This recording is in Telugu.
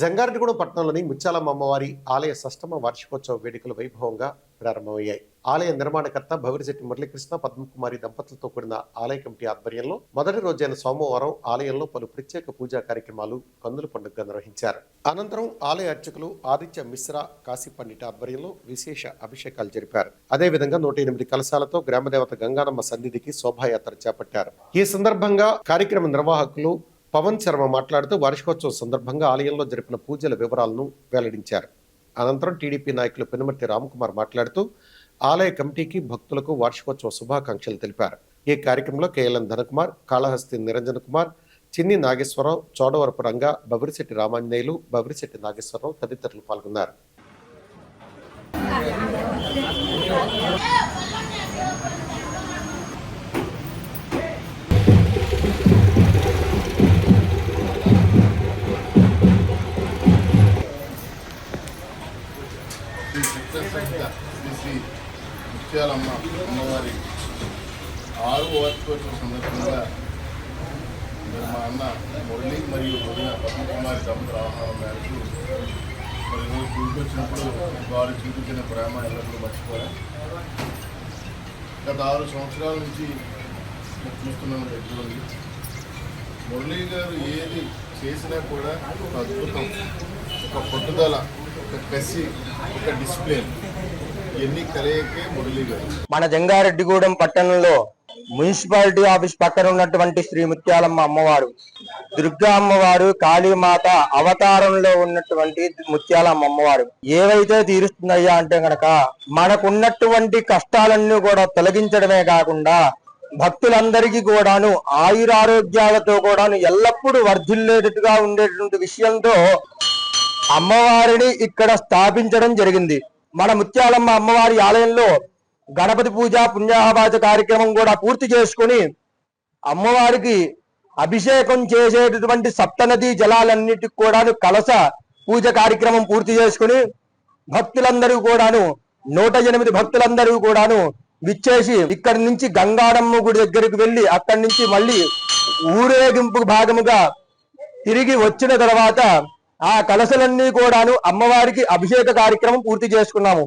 జంగారెడ్డిగూడెం పట్టణంలోని ముత్యాలమ్మ అమ్మవారి ఆలయ షష్టమ వార్షికోత్సవ వేడుకలు వైభవంగా ప్రారంభమయ్యాయి. ఆలయ నిర్మాణకర్త భవిరిశెట్టి మురళీకృష్ణ పద్మకుమారి దంపతులతో కూడిన ఆలయ కమిటీ ఆధ్వర్యంలో మొదటి రోజైన సోమవారం ఆలయంలో పలు ప్రత్యేక పూజా కార్యక్రమాలు కన్నుల పండుగగా నిర్వహించారు. అనంతరం ఆలయ అర్చకులు ఆదిత్య మిశ్రా కాశీ పండిట్ ఆధ్వర్యంలో విశేష అభిషేకాలు జరిపారు. అదేవిధంగా 108 కలశాలతో గ్రామదేవత గంగానమ్మ సన్నిధికి శోభాయాత్ర చేపట్టారు. ఈ సందర్భంగా కార్యక్రమ నిర్వాహకులు పవన్ శర్మ మాట్లాడుతూ వార్షికోత్సవం సందర్భంగా ఆలయంలో జరిపిన పూజల వివరాలను వెల్లడించారు. అనంతరం టీడీపీ నాయకులు పెనుమర్తి రామకుమార్ మాట్లాడుతూ ఆలయ కమిటీకి భక్తులకు వార్షికోత్సవ శుభాకాంక్షలు తెలిపారు. ఈ కార్యక్రమంలో కేఎల్ఎన్ ధనకుమార్, కాళహస్తి నిరంజన్ కుమార్, చిన్ని నాగేశ్వరరావు, చోడవరపు రంగా, బవిరిశెట్టి రామాంజనేయులు, బవిరిశెట్టి నాగేశ్వరరావు తదితరులు పాల్గొన్నారు. శ్రీ ముత్యాలమ్మ అమ్మవారి 6వ వార్షికోత్సవ సందర్భంగా మా అన్న మురళి మరియు వదిన పద్మకుమారి దంపతుల ఆహ్వానం మేరకు మరి రోజు గుడికి వచ్చినప్పుడు వారు చూపించిన ప్రేమ ఎల్లప్పుడూ మర్చిపోయారు. గత 6 సంవత్సరాల నుంచి చూస్తున్నాను దగ్గరుండి మురళి గారు ఏది చేసినా కూడా ఒక అద్భుతం, ఒక పట్టుదల, ఒక కసి, ఒక డిసిప్లిన్, ఎన్ని కలయికే మురళి గారు. మన జంగారెడ్డిగూడెం పట్టణంలో మున్సిపాలిటీ ఆఫీస్ పక్కన ఉన్నటువంటి శ్రీ ముత్యాలమ్మ అమ్మవారు, దుర్గా అమ్మవారు, కాళీమాత అవతారంలో ఉన్నటువంటి ముత్యాలమ్మ అమ్మవారు ఏవైతే తీరుస్తున్నాయా అంటే గనక మనకున్నటువంటి కష్టాలన్నీ కూడా తొలగించడమే కాకుండా భక్తులందరికీ కూడాను ఆయురారోగ్యాలతో కూడాను ఎల్లప్పుడూ వర్ధిల్లేటట్టుగా ఉండేటువంటి విషయంతో అమ్మవారిని ఇక్కడ స్థాపించడం జరిగింది. మన ముత్యాలమ్మ అమ్మవారి ఆలయంలో గణపతి పూజ పుణ్యాహవాచ కార్యక్రమం కూడా పూర్తి చేసుకుని అమ్మవారికి అభిషేకం చేసేటటువంటి సప్తనదీ జలాలన్నిటికి కూడాను కలశ పూజ కార్యక్రమం పూర్తి చేసుకుని భక్తులందరూ కూడాను 108 భక్తులందరూ కూడాను విచ్చేసి ఇక్కడి నుంచి గంగాడమ్మ గుడి దగ్గరికి వెళ్ళి అక్కడి నుంచి మళ్ళీ ఊరేగింపు భాగముగా తిరిగి వచ్చిన తర్వాత ఆ కలశలన్నీ కూడాను అమ్మవారికి అభిషేక కార్యక్రమం పూర్తి చేసుకున్నాము.